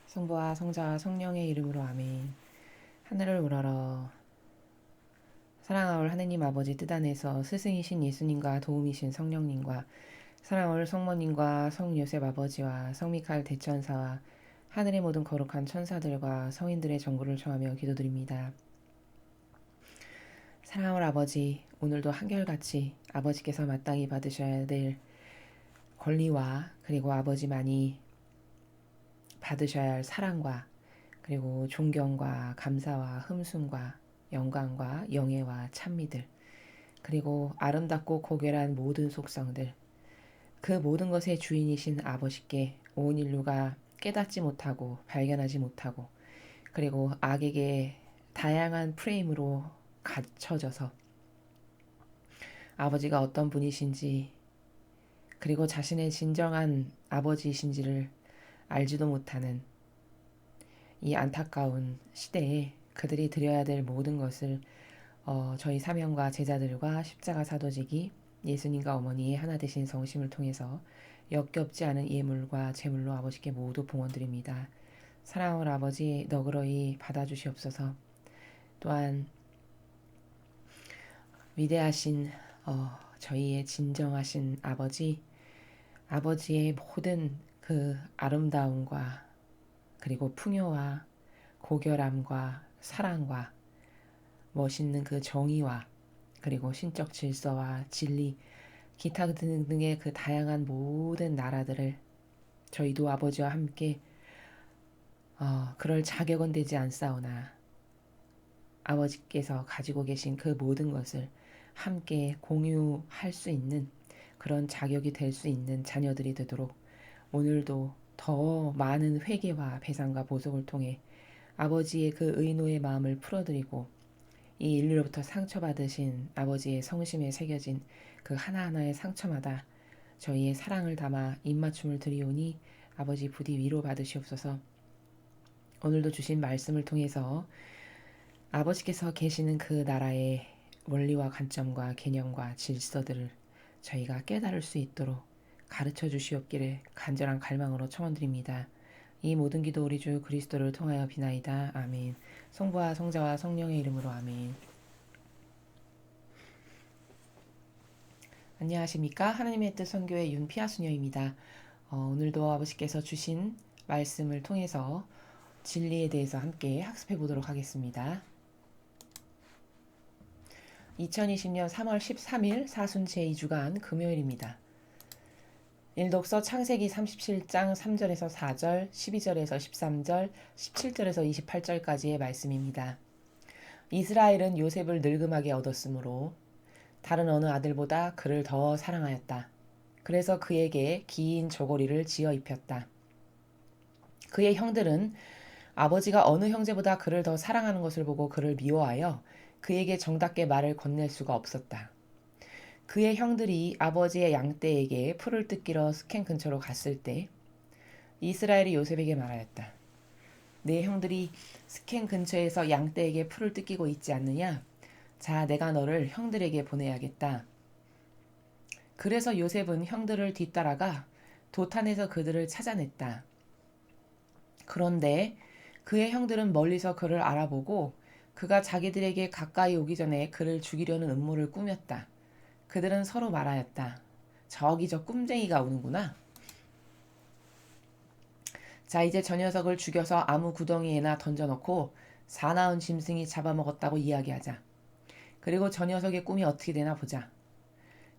성부와 성자와 성령의 이름으로 아멘. 하늘을 우러러 사랑하올 하느님 아버지 뜻 안에서 스승이신 예수님과 도움이신 성령님과 사랑하올 성모님과 성요셉 아버지와 성미카엘 대천사와 하늘의 모든 거룩한 천사들과 성인들의 정보를 청하며 기도드립니다. 사랑하올 아버지, 오늘도 한결같이 아버지께서 마땅히 받으셔야 될 권리와 그리고 아버지만이 받으셔야 할 사랑과 그리고 존경과 감사와 흠숭과 영광과 영예와 찬미들 그리고 아름답고 고결한 모든 속성들 그 모든 것의 주인이신 아버지께 온 인류가 깨닫지 못하고 발견하지 못하고 그리고 악에게 다양한 프레임으로 갇혀져서 아버지가 어떤 분이신지 그리고 자신의 진정한 아버지이신지를 알지도 못하는 이 안타까운 시대에 그들이 드려야 될 모든 것을 저희 사명과 제자들과 십자가 사도직이 예수님과 어머니의 하나 되신 성심을 통해서 역겹지 않은 예물과 제물로 아버지께 모두 봉헌드립니다. 사랑하는 아버지 너그러이 받아주시옵소서. 또한 위대하신 저희의 진정하신 아버지의 모든 그 아름다움과 그리고 풍요와 고결함과 사랑과 멋있는 그 정의와 그리고 신적 질서와 진리 기타 등등의 그 다양한 모든 나라들을 저희도 아버지와 함께 그럴 자격은 되지 않사오나 아버지께서 가지고 계신 그 모든 것을 함께 공유할 수 있는 그런 자격이 될 수 있는 자녀들이 되도록 오늘도 더 많은 회개와 배상과 보복을 통해 아버지의 그 의노의 마음을 풀어드리고 이 인류로부터 상처받으신 아버지의 성심에 새겨진 그 하나하나의 상처마다 저희의 사랑을 담아 입맞춤을 드리오니 아버지 부디 위로 받으시옵소서. 오늘도 주신 말씀을 통해서 아버지께서 계시는 그 나라의 원리와 관점과 개념과 질서들을 저희가 깨달을 수 있도록 가르쳐 주시옵기를 간절한 갈망으로 청원드립니다. 이 모든 기도 우리 주 그리스도를 통하여 비나이다. 아멘. 성부와 성자와 성령의 이름으로 아멘. 안녕하십니까? 하나님의 뜻 선교의 윤피아수녀입니다. 오늘도 아버지께서 주신 말씀을 통해서 진리에 대해서 함께 학습해 보도록 하겠습니다. 2020년 3월 13일 사순 제2주간 금요일입니다. 일독서 창세기 37장 3절에서 4절, 12절에서 13절, 17절에서 28절까지의 말씀입니다. 이스라엘은 요셉을 늙음하게 얻었으므로 다른 어느 아들보다 그를 더 사랑하였다. 그래서 그에게 긴 저고리를 지어 입혔다. 그의 형들은 아버지가 어느 형제보다 그를 더 사랑하는 것을 보고 그를 미워하여 그에게 정답게 말을 건넬 수가 없었다. 그의 형들이 아버지의 양떼에게 풀을 뜯기러 스켄 근처로 갔을 때 이스라엘이 요셉에게 말하였다. 내 형들이 스켄 근처에서 양떼에게 풀을 뜯기고 있지 않느냐? 자, 내가 너를 형들에게 보내야겠다. 그래서 요셉은 형들을 뒤따라가 도탄에서 그들을 찾아냈다. 그런데 그의 형들은 멀리서 그를 알아보고 그가 자기들에게 가까이 오기 전에 그를 죽이려는 음모를 꾸몄다. 그들은 서로 말하였다. 저기 저 꿈쟁이가 오는구나. 자, 이제 저 녀석을 죽여서 아무 구덩이에나 던져놓고 사나운 짐승이 잡아먹었다고 이야기하자. 그리고 저 녀석의 꿈이 어떻게 되나 보자.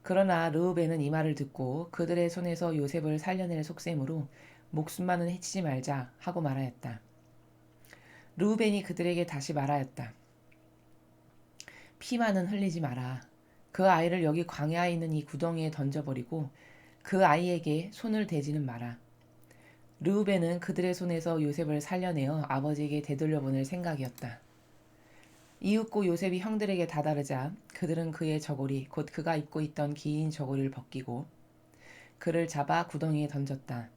그러나 르우벤은 이 말을 듣고 그들의 손에서 요셉을 살려낼 속셈으로 목숨만은 해치지 말자 하고 말하였다. 르우벤이 그들에게 다시 말하였다. 피만은 흘리지 마라. 그 아이를 여기 광야에 있는 이 구덩이에 던져버리고 그 아이에게 손을 대지는 마라. 르우벤은 그들의 손에서 요셉을 살려내어 아버지에게 되돌려보낼 생각이었다. 이윽고 요셉이 형들에게 다다르자 그들은 그의 저고리 곧 그가 입고 있던 긴 저고리를 벗기고 그를 잡아 구덩이에 던졌다.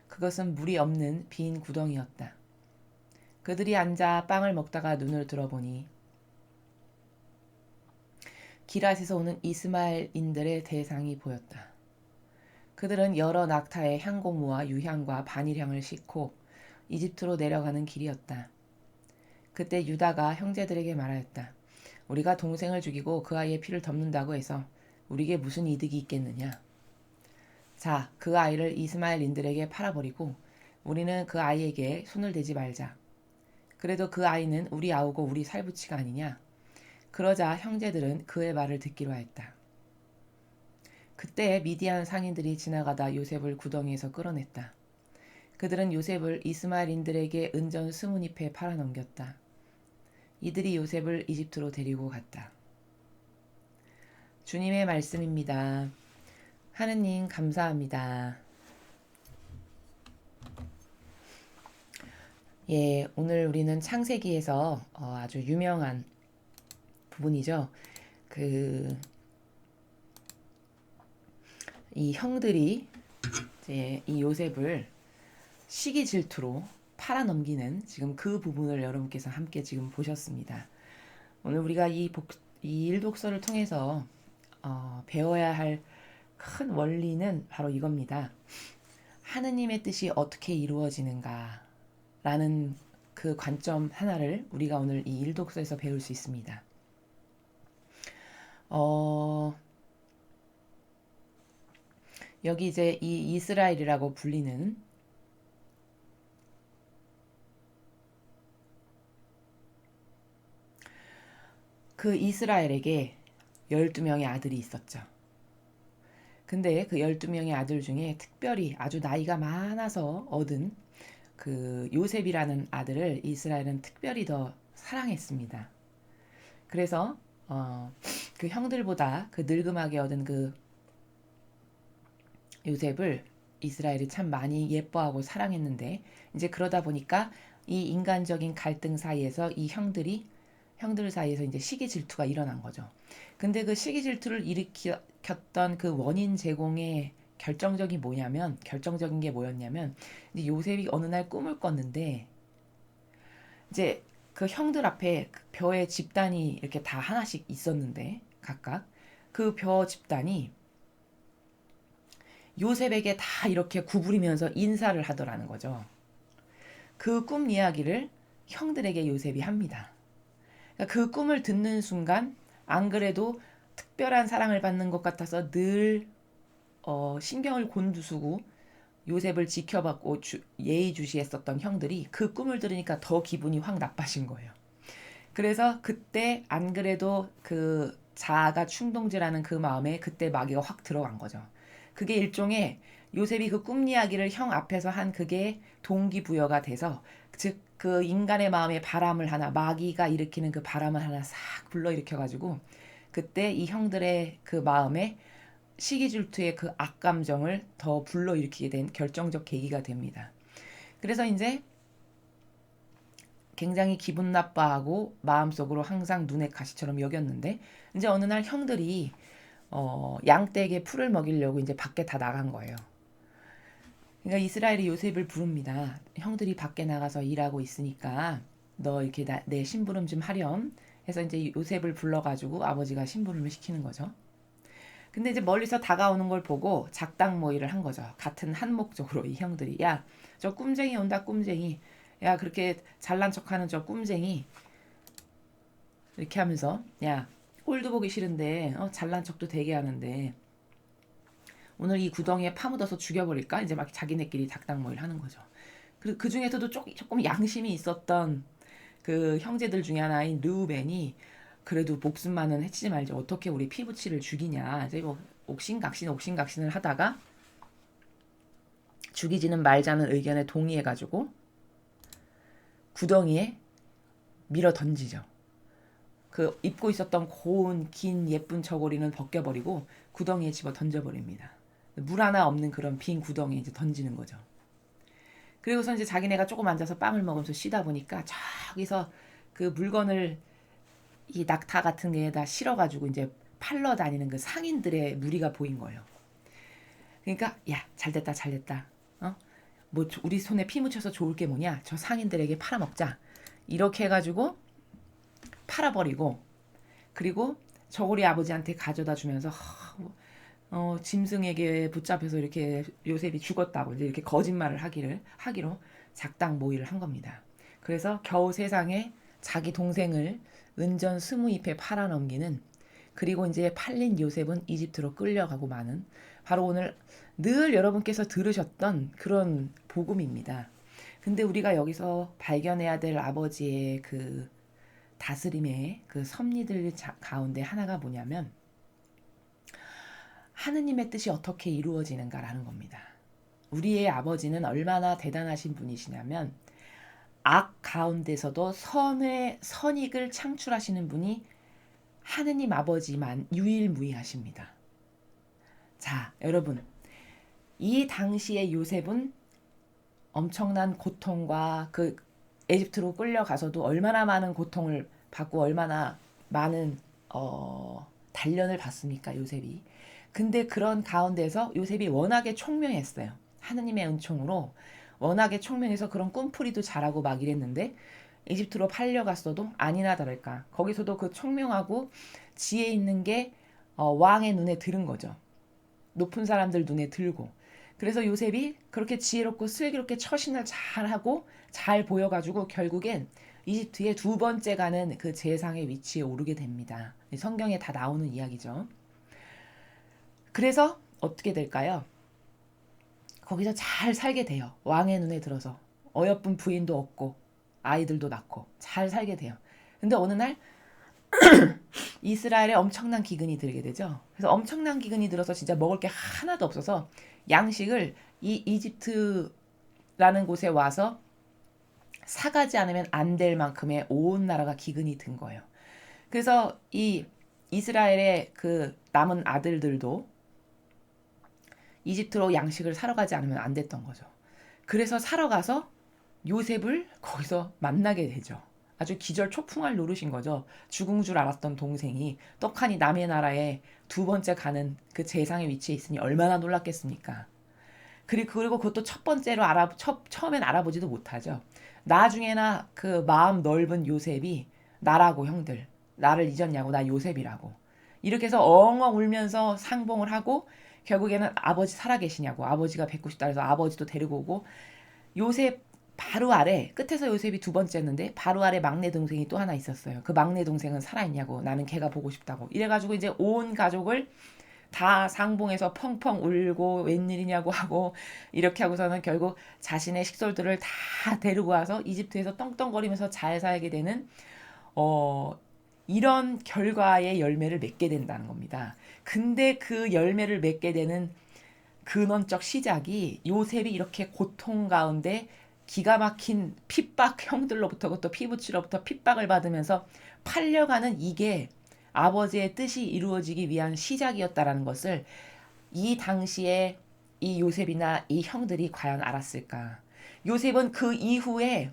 그것은 물이 없는 빈 구덩이였다. 그들이 앉아 빵을 먹다가 눈을 들어보니 기랏에서 오는 이스마엘인들의 대상이 보였다. 그들은 여러 낙타의 향고무와 유향과 바닐향을 싣고 이집트로 내려가는 길이었다. 그때 유다가 형제들에게 말하였다. 우리가 동생을 죽이고 그 아이의 피를 덮는다고 해서 우리에게 무슨 이득이 있겠느냐. 자, 그 아이를 이스마엘인들에게 팔아버리고 우리는 그 아이에게 손을 대지 말자. 그래도 그 아이는 우리 아우고 우리 살부치가 아니냐. 그러자 형제들은 그의 말을 듣기로 하였다. 그때 미디안 상인들이 지나가다 요셉을 구덩이에서 끌어냈다. 그들은 요셉을 이스마엘인들에게 은전 20잎에 팔아넘겼다. 이들이 요셉을 이집트로 데리고 갔다. 주님의 말씀입니다. 하느님 감사합니다. 예, 오늘 우리는 창세기에서 아주 유명한 부분이죠. 이 형들이 이제 이 요셉을 시기 질투로 팔아넘기는 지금 그 부분을 여러분께서 함께 지금 보셨습니다. 오늘 우리가 이 일독서를 통해서 배워야 할 큰 원리는 바로 이겁니다. 하느님의 뜻이 어떻게 이루어지는가 라는 그 관점 하나를 우리가 오늘 이 일독서에서 배울 수 있습니다. 여기 이제 이 이스라엘이라고 불리는 그 이스라엘에게 12명의 아들이 있었죠. 근데 그 12명의 아들 중에 특별히 아주 나이가 많아서 얻은 그 요셉이라는 아들을 이스라엘은 특별히 더 사랑했습니다. 그래서 그 형들보다 그 늙음하게 얻은 그 요셉을 이스라엘이 참 많이 예뻐하고 사랑했는데 이제 그러다 보니까 이 인간적인 갈등 사이에서 이 형들 사이에서 이제 시기 질투가 일어난 거죠. 근데 그 시기 질투를 일으켰던 그 원인 제공의 결정적인 게 뭐였냐면 이제 요셉이 어느 날 꿈을 꿨는데 이제 그 형들 앞에 그 벼의 집단이 이렇게 다 하나씩 있었는데 각각 그 벼 집단이 요셉에게 다 이렇게 구부리면서 인사를 하더라는 거죠. 그 꿈 이야기를 형들에게 요셉이 합니다. 그러니까 그 꿈을 듣는 순간 안 그래도 특별한 사랑을 받는 것 같아서 늘 신경을 곤두쓰고 요셉을 지켜봤고 예의주시했었던 형들이 그 꿈을 들으니까 더 기분이 확 나빠진 거예요. 그래서 그때 안 그래도 그 자아가 충동질하는 그 마음에 그때 마귀가 확 들어간 거죠. 그게 일종의 요셉이 그 꿈 이야기를 형 앞에서 한 그게 동기부여가 돼서 즉 그 인간의 마음에 바람을 하나 마귀가 일으키는 그 바람을 하나 싹 불러일으켜가지고 그때 이 형들의 그 마음에 시기질투의 그 악감정을 더 불러일으키게 된 결정적 계기가 됩니다. 그래서 이제 굉장히 기분 나빠하고 마음속으로 항상 눈의 가시처럼 여겼는데 이제 어느 날 형들이 양떼에게 풀을 먹이려고 이제 밖에 다 나간 거예요. 그러니까 이스라엘이 요셉을 부릅니다. 형들이 밖에 나가서 일하고 있으니까 너 이렇게 내 심부름 좀 하렴 해서 이제 요셉을 불러가지고 아버지가 심부름을 시키는 거죠. 근데 이제 멀리서 다가오는 걸 보고 작당 모의를 한 거죠. 같은 한 목적으로 이 형들이 야, 저 꿈쟁이 온다 꿈쟁이. 야, 그렇게 잘난 척하는 저 꿈쟁이 이렇게 하면서 야, 꼴도 보기 싫은데 잘난 척도 되게 하는데 오늘 이 구덩이에 파묻어서 죽여버릴까? 이제 막 자기네끼리 작당 모의를 하는 거죠. 그리고 그 중에서도 조금 양심이 있었던 그 형제들 중에 하나인 르우벤이 그래도 목숨만은 해치지 말지 어떻게 우리 피부치를 죽이냐 이제 뭐 옥신각신을 하다가 죽이지는 말자는 의견에 동의해가지고 구덩이에 밀어 던지죠. 그 입고 있었던 고운 긴 예쁜 저고리는 벗겨버리고 구덩이에 집어 던져버립니다. 물 하나 없는 그런 빈 구덩이에 이제 던지는 거죠. 그리고서 이제 자기네가 조금 앉아서 빵을 먹으면서 쉬다 보니까 저기서 그 물건을 이 낙타 같은 게에다 실어가지고 이제 팔러 다니는 그 상인들의 무리가 보인 거예요. 그러니까 야, 잘됐다. 뭐 우리 손에 피 묻혀서 좋을 게 뭐냐? 저 상인들에게 팔아먹자. 이렇게 해가지고 팔아버리고 그리고 저고리 아버지한테 가져다 주면서 짐승에게 붙잡혀서 이렇게 요셉이 죽었다고 이제 이렇게 거짓말을 하기로 작당 모의를 한 겁니다. 그래서 겨우 세상에 자기 동생을 은전 20잎에 팔아넘기는, 그리고 이제 팔린 요셉은 이집트로 끌려가고 마는, 바로 오늘 늘 여러분께서 들으셨던 그런 복음입니다. 근데 우리가 여기서 발견해야 될 아버지의 그 다스림의 그 섭리들 가운데 하나가 뭐냐면, 하느님의 뜻이 어떻게 이루어지는가라는 겁니다. 우리의 아버지는 얼마나 대단하신 분이시냐면, 악 가운데서도 선익을 창출하시는 분이 하느님 아버지만 유일무이하십니다. 자, 여러분, 이 당시의 요셉은 엄청난 고통과 그 에집트로 끌려가서도 얼마나 많은 고통을 받고 얼마나 많은 단련을 받습니까, 요셉이. 근데 그런 가운데서 요셉이 워낙에 총명했어요. 하느님의 은총으로 워낙에 총명해서 그런 꿈풀이도 잘하고 막 이랬는데, 이집트로 팔려갔어도 아니나 다를까 거기서도 그 총명하고 지혜 있는 게 왕의 눈에 들은 거죠. 높은 사람들 눈에 들고. 그래서 요셉이 그렇게 지혜롭고 슬기롭게 처신을 잘하고 잘 보여가지고 결국엔 이집트의 두 번째 가는 그 재상의 위치에 오르게 됩니다. 성경에 다 나오는 이야기죠. 그래서 어떻게 될까요? 거기서 잘 살게 돼요. 왕의 눈에 들어서. 어여쁜 부인도 얻고 아이들도 낳고 잘 살게 돼요. 근데 어느 날 이스라엘에 엄청난 기근이 들게 되죠. 그래서 엄청난 기근이 들어서 진짜 먹을 게 하나도 없어서 양식을 이 이집트라는 곳에 와서 사가지 않으면 안 될 만큼의 온 나라가 기근이 든 거예요. 그래서 이 이스라엘의 그 남은 아들들도 이집트로 양식을 사러 가지 않으면 안 됐던 거죠. 그래서 사러 가서 요셉을 거기서 만나게 되죠. 아주 기절초풍할 노릇인 거죠. 죽은 줄 알았던 동생이 떡하니 남의 나라에 두 번째 가는 그 재상의 위치에 있으니 얼마나 놀랐겠습니까? 그리고 그것도 첫 번째로 처음엔 알아보지도 못하죠. 나중에나 그 마음 넓은 요셉이 나라고, 형들 나를 잊었냐고, 나 요셉이라고 이렇게 해서 엉엉 울면서 상봉을 하고, 결국에는 아버지 살아계시냐고, 아버지가 뵙고 싶다 해서 아버지도 데리고 오고, 요셉 바로 아래, 끝에서 요셉이 두 번째였는데 바로 아래 막내 동생이 또 하나 있었어요. 그 막내 동생은 살아있냐고, 나는 걔가 보고 싶다고. 이래가지고 이제 온 가족을 다 상봉해서 펑펑 울고 웬일이냐고 하고, 이렇게 하고서는 결국 자신의 식솔들을 다 데리고 와서 이집트에서 떵떵거리면서 잘 살게 되는 이런 결과의 열매를 맺게 된다는 겁니다. 근데 그 열매를 맺게 되는 근원적 시작이 요셉이 이렇게 고통 가운데 기가 막힌 핍박, 형들로부터, 그것도 피부치로부터 핍박을 받으면서 팔려가는, 이게 아버지의 뜻이 이루어지기 위한 시작이었다라는 것을 이 당시에 이 요셉이나 이 형들이 과연 알았을까? 요셉은 그 이후에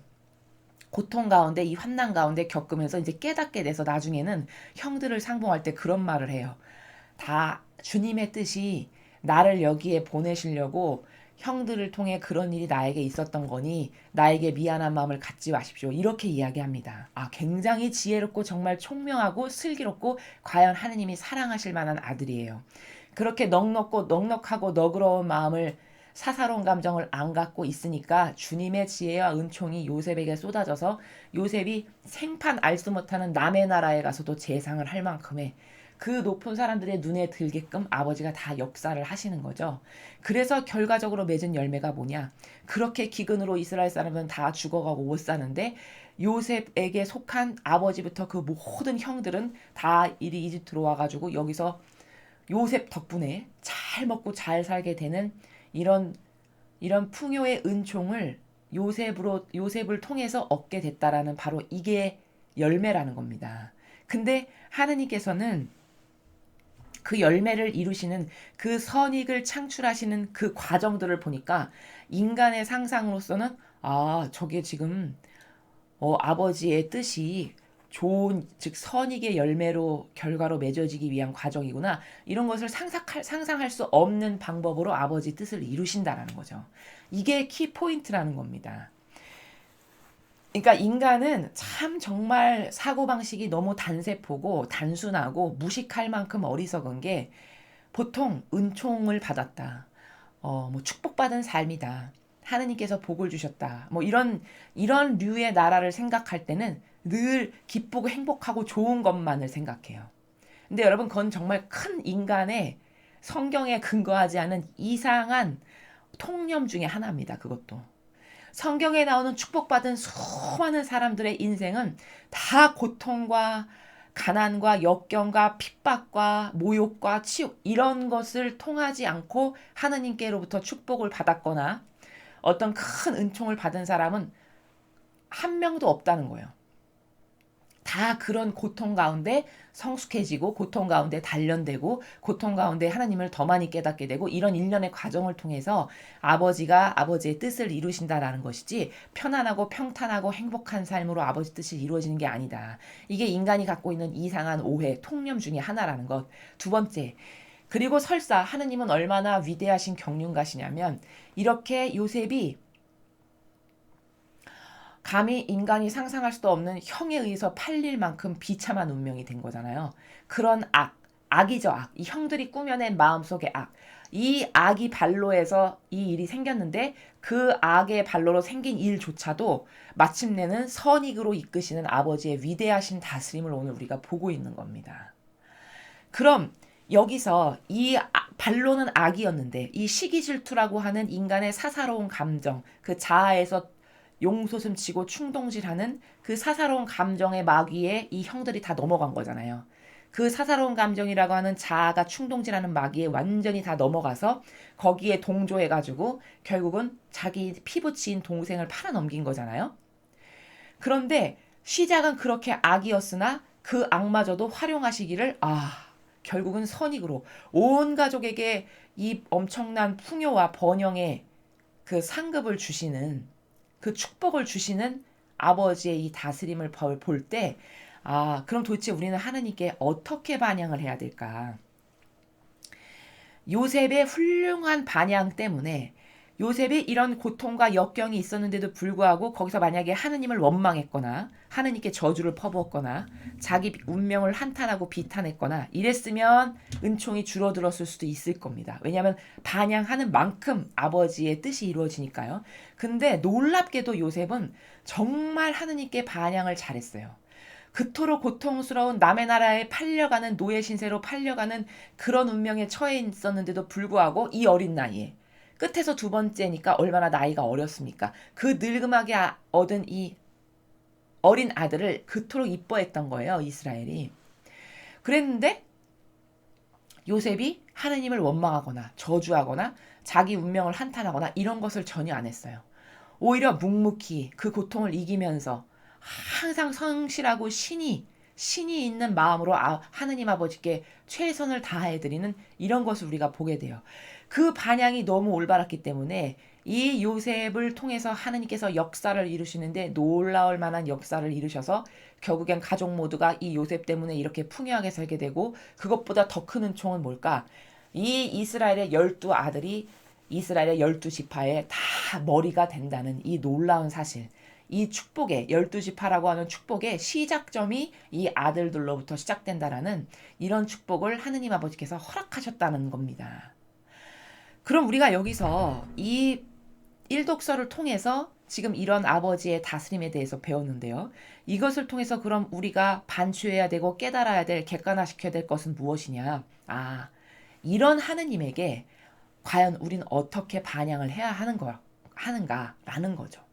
고통 가운데, 이 환난 가운데 겪으면서 이제 깨닫게 돼서 나중에는 형들을 상봉할 때 그런 말을 해요. 다 주님의 뜻이 나를 여기에 보내시려고 형들을 통해 그런 일이 나에게 있었던 거니 나에게 미안한 마음을 갖지 마십시오. 이렇게 이야기합니다. 굉장히 지혜롭고 정말 총명하고 슬기롭고 과연 하느님이 사랑하실 만한 아들이에요. 그렇게 넉넉하고 너그러운 마음을, 사사로운 감정을 안 갖고 있으니까 주님의 지혜와 은총이 요셉에게 쏟아져서 요셉이 생판 알 수 못하는 남의 나라에 가서도 재상을 할 만큼의 그 높은 사람들의 눈에 들게끔 아버지가 다 역사를 하시는 거죠. 그래서 결과적으로 맺은 열매가 뭐냐? 그렇게 기근으로 이스라엘 사람은 다 죽어가고 못 사는데, 요셉에게 속한 아버지부터 그 모든 형들은 다 이리 이집트로 와가지고 여기서 요셉 덕분에 잘 먹고 잘 살게 되는 이런 풍요의 은총을 요셉을 통해서 얻게 됐다라는, 바로 이게 열매라는 겁니다. 근데 하느님께서는 그 열매를 이루시는, 그 선익을 창출하시는 그 과정들을 보니까 인간의 상상으로서는 저게 지금 아버지의 뜻이 좋은, 즉 선익의 열매로 결과로 맺어지기 위한 과정이구나, 이런 것을 상상할 수 없는 방법으로 아버지 뜻을 이루신다라는 거죠. 이게 키포인트라는 겁니다. 그러니까 인간은 참 정말 사고방식이 너무 단세포고 단순하고 무식할 만큼 어리석은 게, 보통 은총을 받았다, 뭐 축복받은 삶이다, 하느님께서 복을 주셨다. 뭐 이런 류의 나라를 생각할 때는 늘 기쁘고 행복하고 좋은 것만을 생각해요. 근데 여러분, 그건 정말 큰 인간의 성경에 근거하지 않은 이상한 통념 중에 하나입니다. 그것도. 성경에 나오는 축복받은 수많은 사람들의 인생은 다 고통과 가난과 역경과 핍박과 모욕과 치욕 이런 것을 통하지 않고 하느님께로부터 축복을 받았거나 어떤 큰 은총을 받은 사람은 한 명도 없다는 거예요. 다 그런 고통 가운데 성숙해지고 고통 가운데 단련되고 고통 가운데 하나님을 더 많이 깨닫게 되고 이런 일련의 과정을 통해서 아버지가 아버지의 뜻을 이루신다라는 것이지 편안하고 평탄하고 행복한 삶으로 아버지 뜻이 이루어지는 게 아니다. 이게 인간이 갖고 있는 이상한 오해, 통념 중에 하나라는 것. 두 번째, 그리고 설사 하느님은 얼마나 위대하신 경륜가시냐면 이렇게 요셉이 감히 인간이 상상할 수도 없는 형에 의해서 팔릴 만큼 비참한 운명이 된 거잖아요. 그런 악이죠, 악. 이 형들이 꾸며낸 마음속의 악. 이 악이 발로해서 이 일이 생겼는데 그 악의 발로로 생긴 일조차도 마침내는 선익으로 이끄시는 아버지의 위대하신 다스림을 오늘 우리가 보고 있는 겁니다. 그럼 여기서 이 발로는 악이었는데 이 시기질투라고 하는 인간의 사사로운 감정, 그 자아에서 용솟음치고 충동질하는 그 사사로운 감정의 마귀에 이 형들이 다 넘어간 거잖아요. 그 사사로운 감정이라고 하는 자아가 충동질하는 마귀에 완전히 다 넘어가서 거기에 동조해가지고 결국은 자기 피부치인 동생을 팔아넘긴 거잖아요. 그런데 시작은 그렇게 악이었으나 그 악마저도 활용하시기를 결국은 선익으로 온 가족에게 이 엄청난 풍요와 번영의 그 상급을 주시는 그 축복을 주시는 아버지의 이 다스림을 볼 때, 그럼 도대체 우리는 하느님께 어떻게 반향을 해야 될까? 요셉의 훌륭한 반향 때문에 요셉이 이런 고통과 역경이 있었는데도 불구하고 거기서 만약에 하느님을 원망했거나 하느님께 저주를 퍼부었거나 자기 운명을 한탄하고 비탄했거나 이랬으면 은총이 줄어들었을 수도 있을 겁니다. 왜냐하면 반향하는 만큼 아버지의 뜻이 이루어지니까요. 근데 놀랍게도 요셉은 정말 하느님께 반향을 잘했어요. 그토록 고통스러운 남의 나라에 팔려가는 노예 신세로 팔려가는 그런 운명에 처해 있었는데도 불구하고 이 어린 나이에 끝에서 두 번째니까 얼마나 나이가 어렸습니까? 그 늙음하게 얻은 이 어린 아들을 그토록 이뻐했던 거예요, 이스라엘이. 그랬는데 요셉이 하느님을 원망하거나 저주하거나 자기 운명을 한탄하거나 이런 것을 전혀 안 했어요. 오히려 묵묵히 그 고통을 이기면서 항상 성실하고 신이 있는 마음으로 하느님 아버지께 최선을 다해드리는 이런 것을 우리가 보게 돼요. 그 반향이 너무 올바랐기 때문에 이 요셉을 통해서 하느님께서 역사를 이루시는데 놀라울 만한 역사를 이루셔서 결국엔 가족 모두가 이 요셉 때문에 이렇게 풍요하게 살게 되고 그것보다 더 큰 은총은 뭘까? 이 이스라엘의 12아들이 이스라엘의 12지파의 다 머리가 된다는 이 놀라운 사실. 이 축복의 12지파라고 하는 축복의 시작점이 이 아들들로부터 시작된다라는 이런 축복을 하느님 아버지께서 허락하셨다는 겁니다. 그럼 우리가 여기서 이 일독서를 통해서 지금 이런 아버지의 다스림에 대해서 배웠는데요. 이것을 통해서 그럼 우리가 반추해야 되고 깨달아야 될, 객관화시켜야 될 것은 무엇이냐? 이런 하느님에게 과연 우리는 어떻게 반향을 해야 하는가라는 거죠.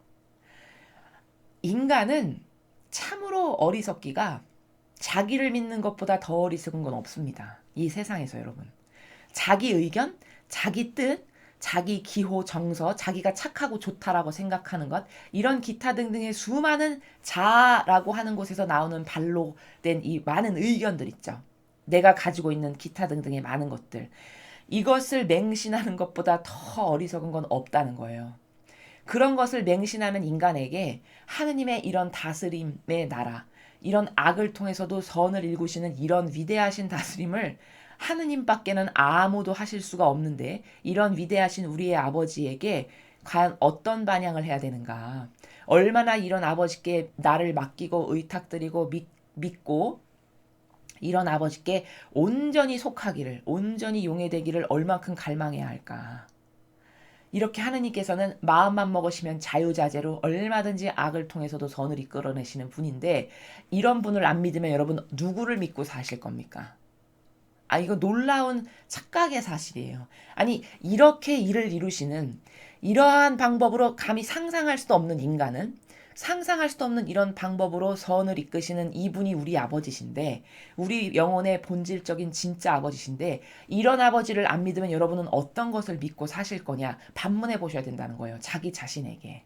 인간은 참으로 어리석기가 자기를 믿는 것보다 더 어리석은 건 없습니다. 이 세상에서 여러분. 자기 의견, 자기 뜻, 자기 기호, 정서, 자기가 착하고 좋다라고 생각하는 것, 이런 기타 등등의 수많은 자아라고 하는 곳에서 나오는 발로 된 이 많은 의견들 있죠. 내가 가지고 있는 기타 등등의 많은 것들. 이것을 맹신하는 것보다 더 어리석은 건 없다는 거예요. 그런 것을 맹신하는 인간에게 하느님의 이런 다스림의 나라, 이런 악을 통해서도 선을 일구시는 이런 위대하신 다스림을 하느님밖에는 아무도 하실 수가 없는데 이런 위대하신 우리의 아버지에게 과연 어떤 반향을 해야 되는가? 얼마나 이런 아버지께 나를 맡기고 의탁드리고 믿고 이런 아버지께 온전히 속하기를, 온전히 용해되기를 얼만큼 갈망해야 할까? 이렇게 하느님께서는 마음만 먹으시면 자유자재로 얼마든지 악을 통해서도 선을 이끌어내시는 분인데 이런 분을 안 믿으면 여러분 누구를 믿고 사실 겁니까? 이거 놀라운 착각의 사실이에요. 아니 이렇게 일을 이루시는 이러한 방법으로 감히 상상할 수도 없는 인간은 상상할 수도 없는 이런 방법으로 선을 이끄시는 이분이 우리 아버지신데 우리 영혼의 본질적인 진짜 아버지신데 이런 아버지를 안 믿으면 여러분은 어떤 것을 믿고 사실 거냐 반문해 보셔야 된다는 거예요. 자기 자신에게.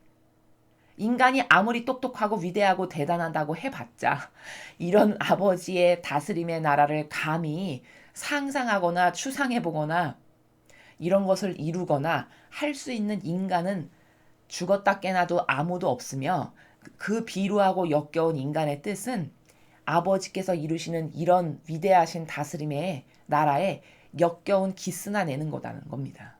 인간이 아무리 똑똑하고 위대하고 대단하다고 해봤자 이런 아버지의 다스림의 나라를 감히 상상하거나 추상해보거나 이런 것을 이루거나 할 수 있는 인간은 죽었다 깨나도 아무도 없으며 그 비루하고 역겨운 인간의 뜻은 아버지께서 이루시는 이런 위대하신 다스림의 나라에 역겨운 기스나 내는 거라는 겁니다.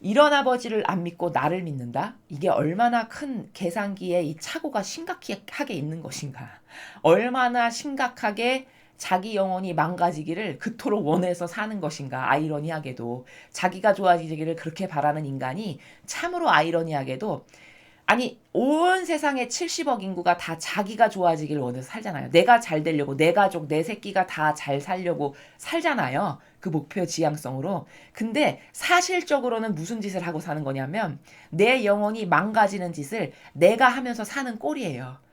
이런 아버지를 안 믿고 나를 믿는다? 이게 얼마나 큰 계산기에 이 착오가 심각하게 있는 것인가. 얼마나 심각하게 자기 영혼이 망가지기를 그토록 원해서 사는 것인가. 아이러니하게도 자기가 좋아지기를 그렇게 바라는 인간이 참으로 아이러니하게도 아니 온 세상의 70억 인구가 다 자기가 좋아지길 원해서 살잖아요. 내가 잘 되려고 내 가족 내 새끼가 다 잘 살려고 살잖아요. 그 목표 지향성으로. 근데 사실적으로는 무슨 짓을 하고 사는 거냐면 내 영혼이 망가지는 짓을 내가 하면서 사는 꼴이에요.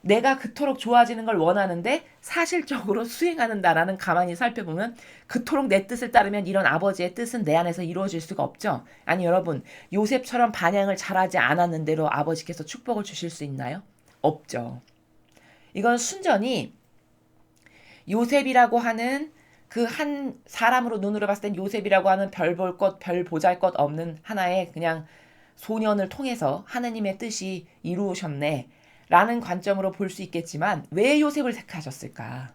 내가 그토록 좋아지는 걸 원하는데 사실적으로 수행하는 나라는 가만히 살펴보면 그토록 내 뜻을 따르면 이런 아버지의 뜻은 내 안에서 이루어질 수가 없죠. 아니 여러분 요셉처럼 반향을 잘하지 않았는데도 아버지께서 축복을 주실 수 있나요? 없죠. 이건 순전히 요셉이라고 하는 그 한 사람으로 눈으로 봤을 땐 요셉이라고 하는 별 볼 것, 별 보잘 것 없는 하나의 그냥 소년을 통해서 하느님의 뜻이 이루어졌네. 라는 관점으로 볼 수 있겠지만 왜 요셉을 택하셨을까?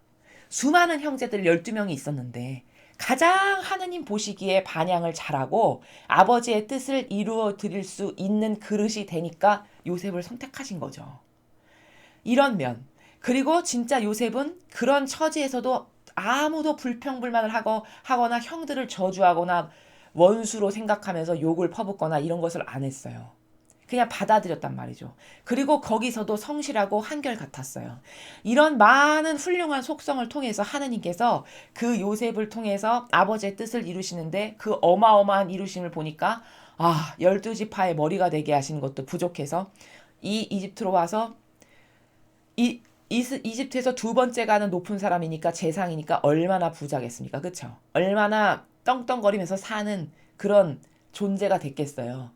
수많은 형제들 12명이 있었는데 가장 하느님 보시기에 반향을 잘하고 아버지의 뜻을 이루어 드릴 수 있는 그릇이 되니까 요셉을 선택하신 거죠. 이런 면. 그리고 진짜 요셉은 그런 처지에서도 아무도 불평불만을 하거나 형들을 저주하거나 원수로 생각하면서 욕을 퍼붓거나 이런 것을 안 했어요. 그냥 받아들였단 말이죠. 그리고 거기서도 성실하고 한결같았어요. 이런 많은 훌륭한 속성을 통해서 하느님께서 그 요셉을 통해서 아버지의 뜻을 이루시는데 그 어마어마한 이루심을 보니까 12지파의 머리가 되게 하시는 것도 부족해서 이 이집트로 와서 이집트에서 두 번째 가는 높은 사람이니까 재상이니까 얼마나 부자겠습니까? 그쵸? 얼마나 떵떵거리면서 사는 그런 존재가 됐겠어요.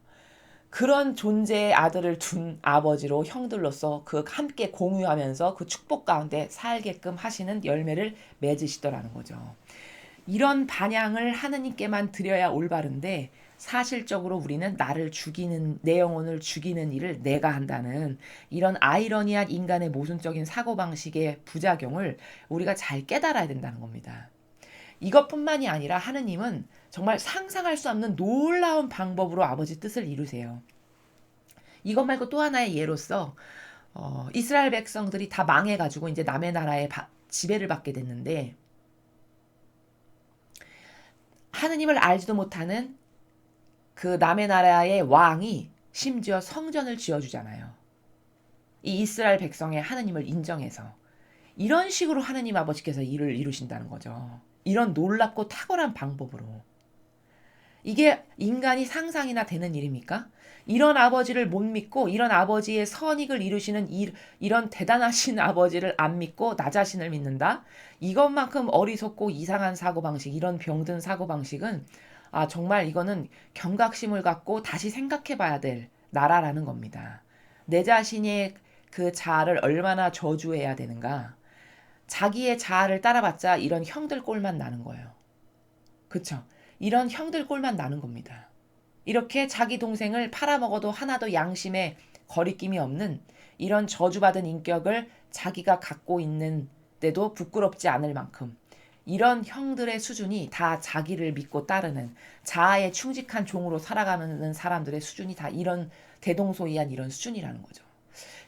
그런 존재의 아들을 둔 아버지로 형들로서 그 함께 공유하면서 그 축복 가운데 살게끔 하시는 열매를 맺으시더라는 거죠. 이런 반향을 하느님께만 드려야 올바른데 사실적으로 우리는 나를 죽이는 내 영혼을 죽이는 일을 내가 한다는 이런 아이러니한 인간의 모순적인 사고방식의 부작용을 우리가 잘 깨달아야 된다는 겁니다. 이것뿐만이 아니라 하느님은 정말 상상할 수 없는 놀라운 방법으로 아버지 뜻을 이루세요. 이것 말고 또 하나의 예로서 이스라엘 백성들이 다 망해가지고 이제 남의 나라에 지배를 받게 됐는데 하느님을 알지도 못하는 그 남의 나라의 왕이 심지어 성전을 지어주잖아요. 이 이스라엘 백성의 하느님을 인정해서 이런 식으로 하느님 아버지께서 일을 이루신다는 거죠. 이런 놀랍고 탁월한 방법으로. 이게 인간이 상상이나 되는 일입니까? 이런 아버지를 못 믿고 이런 아버지의 선익을 이루시는 이런 대단하신 아버지를 안 믿고 나 자신을 믿는다? 이것만큼 어리석고 이상한 사고방식, 이런 병든 사고방식은 정말 이거는 경각심을 갖고 다시 생각해 봐야 될 나라라는 겁니다. 내 자신의 그 자아를 얼마나 저주해야 되는가? 자기의 자아를 따라봤자 이런 형들 꼴만 나는 거예요. 그쵸? 이런 형들 꼴만 나는 겁니다. 이렇게 자기 동생을 팔아먹어도 하나도 양심에 거리낌이 없는 이런 저주받은 인격을 자기가 갖고 있는데도 부끄럽지 않을 만큼 이런 형들의 수준이 다 자기를 믿고 따르는 자아에 충직한 종으로 살아가는 사람들의 수준이 다 이런 대동소이한 이런 수준이라는 거죠.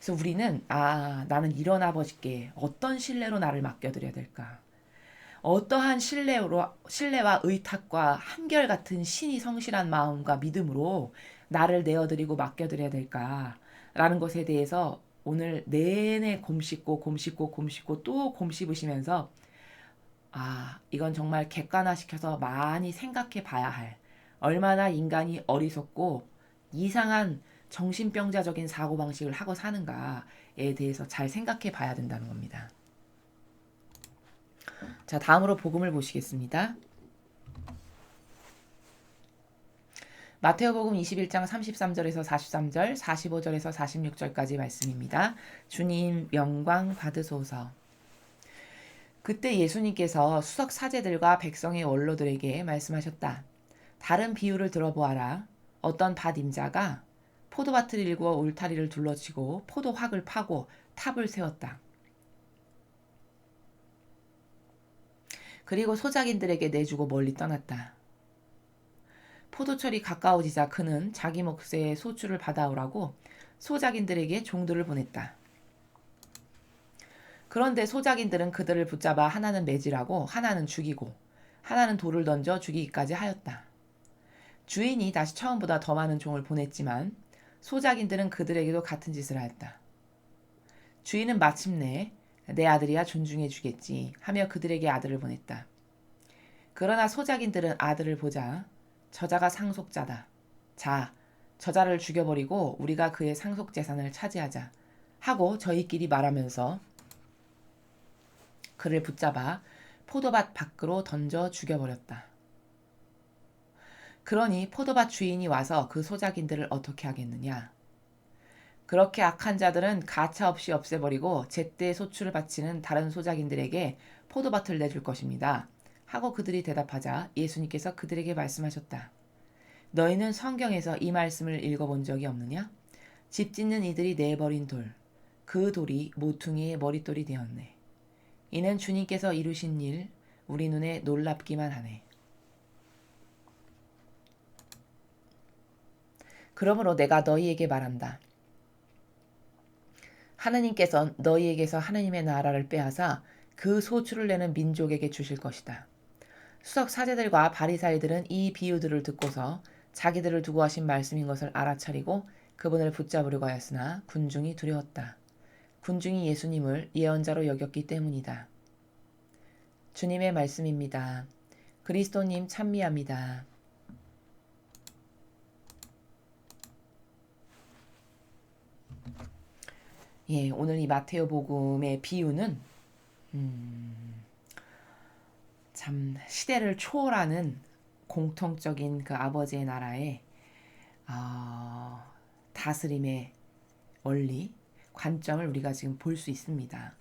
그래서 우리는 나는 이런 아버지께 어떤 신뢰로 나를 맡겨드려야 될까? 어떠한 신뢰와 의탁과 한결같은 신이 성실한 마음과 믿음으로 나를 내어드리고 맡겨드려야 될까라는 것에 대해서 오늘 내내 곰씹고 또 곰씹으시면서 이건 정말 객관화시켜서 많이 생각해 봐야 할, 얼마나 인간이 어리석고 이상한 정신병자적인 사고방식을 하고 사는가에 대해서 잘 생각해 봐야 된다는 겁니다. 자, 다음으로 복음을 보시겠습니다. 마테오복음 21장 33절에서 43절, 45절에서 46절까지 말씀입니다. 주님 영광 받으소서. 그때 예수님께서 수석 사제들과 백성의 원로들에게 말씀하셨다. 다른 비유를 들어보아라. 어떤 밭 임자가 포도밭을 일구어 울타리를 둘러치고 포도확을 파고 탑을 세웠다. 그리고 소작인들에게 내주고 멀리 떠났다. 포도철이 가까워지자 그는 자기 몫의 소출을 받아오라고 소작인들에게 종들을 보냈다. 그런데 소작인들은 그들을 붙잡아 하나는 매질하고 하나는 죽이고 하나는 돌을 던져 죽이기까지 하였다. 주인이 다시 처음보다 더 많은 종을 보냈지만 소작인들은 그들에게도 같은 짓을 하였다. 주인은 마침내 내 아들이야 존중해 주겠지 하며 그들에게 아들을 보냈다. 그러나 소작인들은 아들을 보자 저자가 상속자다. 자, 저자를 죽여버리고 우리가 그의 상속재산을 차지하자 하고 저희끼리 말하면서 그를 붙잡아 포도밭 밖으로 던져 죽여버렸다. 그러니 포도밭 주인이 와서 그 소작인들을 어떻게 하겠느냐? 그렇게 악한 자들은 가차없이 없애버리고 제때 소출을 바치는 다른 소작인들에게 포도밭을 내줄 것입니다. 하고 그들이 대답하자 예수님께서 그들에게 말씀하셨다. 너희는 성경에서 이 말씀을 읽어본 적이 없느냐? 집 짓는 이들이 내버린 돌, 그 돌이 모퉁이의 머릿돌이 되었네. 이는 주님께서 이루신 일, 우리 눈에 놀랍기만 하네. 그러므로 내가 너희에게 말한다. 하느님께서 너희에게서 하느님의 나라를 빼앗아 그 소출을 내는 민족에게 주실 것이다. 수석 사제들과 바리사이들은 이 비유들을 듣고서 자기들을 두고 하신 말씀인 것을 알아차리고 그분을 붙잡으려고 하였으나 군중이 두려웠다. 군중이 예수님을 예언자로 여겼기 때문이다. 주님의 말씀입니다. 그리스도님 찬미합니다. 오늘 이 마테오 복음의 비유는 참 시대를 초월하는 공통적인 그 아버지의 나라의 다스림의 원리, 관점을 우리가 지금 볼 수 있습니다.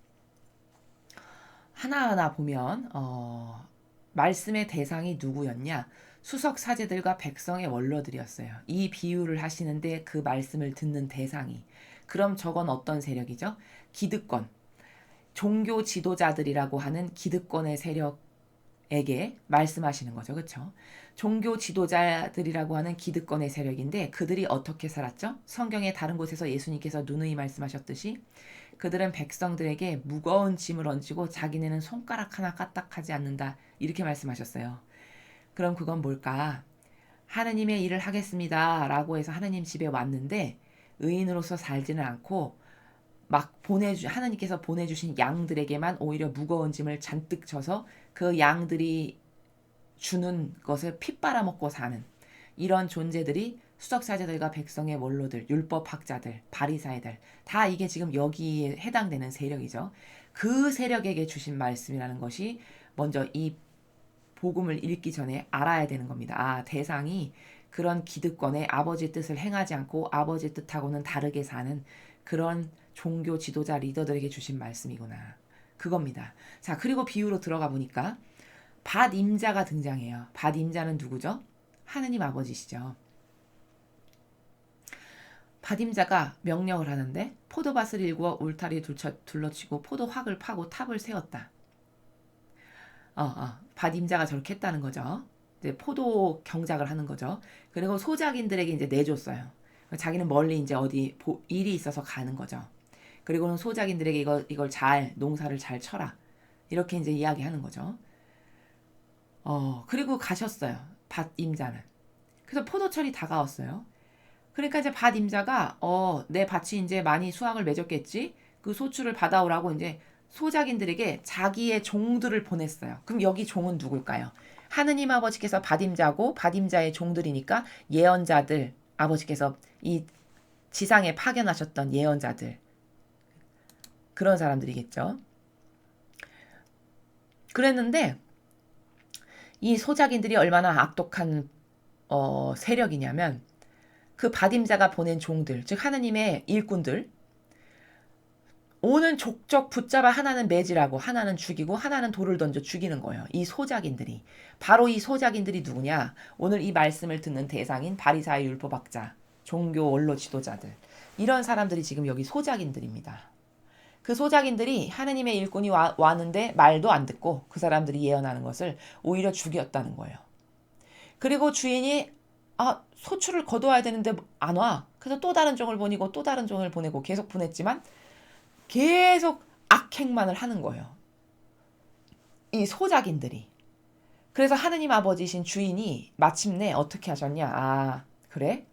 하나하나 보면 말씀의 대상이 누구였냐? 수석 사제들과 백성의 원로들이었어요. 이 비유를 하시는데 그 말씀을 듣는 대상이. 그럼 저건 어떤 세력이죠? 기득권, 종교 지도자들이라고 하는 기득권의 세력에게 말씀하시는 거죠. 그렇죠? 종교 지도자들이라고 하는 기득권의 세력인데 그들이 어떻게 살았죠? 성경의 다른 곳에서 예수님께서 누누이 말씀하셨듯이 그들은 백성들에게 무거운 짐을 얹고 자기네는 손가락 하나 까딱하지 않는다. 이렇게 말씀하셨어요. 그럼 그건 뭘까? 하느님의 일을 하겠습니다. 라고 해서 하느님 집에 왔는데 의인으로서 살지는 않고 막 하느님께서 보내주신 양들에게만 오히려 무거운 짐을 잔뜩 져서 그 양들이 주는 것을 피 빨아먹고 사는 이런 존재들이 수석사제들과 백성의 원로들, 율법학자들, 바리사이들 다 이게 지금 여기에 해당되는 세력이죠. 그 세력에게 주신 말씀이라는 것이 먼저 이 복음을 읽기 전에 알아야 되는 겁니다. 대상이 그런 기득권의 아버지 뜻을 행하지 않고 아버지 뜻하고는 다르게 사는 그런 종교 지도자 리더들에게 주신 말씀이구나. 그겁니다. 자, 그리고 비유로 들어가 보니까 밭 임자가 등장해요. 밭 임자는 누구죠? 하느님 아버지시죠. 밭 임자가 명령을 하는데 포도밭을 일구어 울타리 둘러치고 포도확을 파고 탑을 세웠다. 밭 임자가 저렇게 했다는 거죠. 이제 포도 경작을 하는 거죠. 그리고 소작인들에게 이제 내줬어요. 자기는 멀리 이제 어디 일이 있어서 가는 거죠. 그리고는 소작인들에게 이걸 농사를 잘 쳐라. 이렇게 이제 이야기하는 거죠. 그리고 가셨어요. 밭 임자는. 그래서 포도철이 다가왔어요. 그러니까 이제 밭 임자가 내 밭이 이제 많이 수확을 맺었겠지. 그 소출을 받아오라고 이제 소작인들에게 자기의 종들을 보냈어요. 그럼 여기 종은 누굴까요? 하느님 아버지께서 밭 임자고 밭 임자의 종들이니까 예언자들, 아버지께서 이 지상에 파견하셨던 예언자들, 그런 사람들이겠죠. 그랬는데 이 소작인들이 얼마나 악독한 세력이냐면 그 밭임자가 보낸 종들, 즉 하느님의 일꾼들, 오는 족적 붙잡아 하나는 매질하고 하나는 죽이고 하나는 돌을 던져 죽이는 거예요. 이 소작인들이. 바로 이 소작인들이 누구냐? 오늘 이 말씀을 듣는 대상인 바리사의 율법학자, 종교 원로 지도자들. 이런 사람들이 지금 여기 소작인들입니다. 그 소작인들이 하느님의 일꾼이 왔는데 말도 안 듣고 그 사람들이 예언하는 것을 오히려 죽였다는 거예요. 그리고 주인이 소출을 거둬야 되는데 안 와. 그래서 또 다른 종을 보내고 또 다른 종을 보내고 계속 보냈지만 계속 악행만을 하는 거예요. 이 소작인들이. 그래서 하느님 아버지신 주인이 마침내 어떻게 하셨냐. 그래?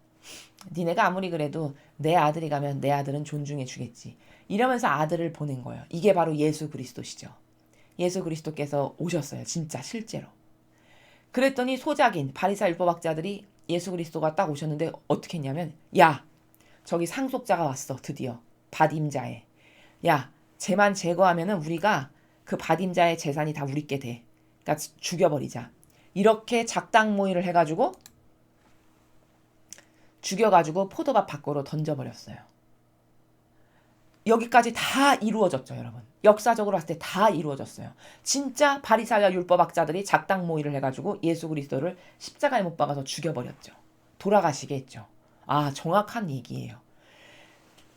니네가 아무리 그래도 내 아들이 가면 내 아들은 존중해 주겠지. 이러면서 아들을 보낸 거예요. 이게 바로 예수 그리스도시죠. 예수 그리스도께서 오셨어요. 진짜 실제로. 그랬더니 소작인 바리사 율법학자들이 예수 그리스도가 딱 오셨는데 어떻게 했냐면 야 저기 상속자가 왔어. 드디어 밭임자에. 야 쟤만 제거하면은 우리가 그 밭임자의 재산이 다 우리께 돼. 그러니까 죽여버리자. 이렇게 작당 모의를 해가지고 죽여가지고 포도밭 밖으로 던져버렸어요. 여기까지 다 이루어졌죠, 여러분. 역사적으로 봤을 때 다 이루어졌어요. 진짜 바리사와 율법학자들이 작당 모의를 해가지고 예수 그리스도를 십자가에 못 박아서 죽여버렸죠. 돌아가시게 했죠. 정확한 얘기예요.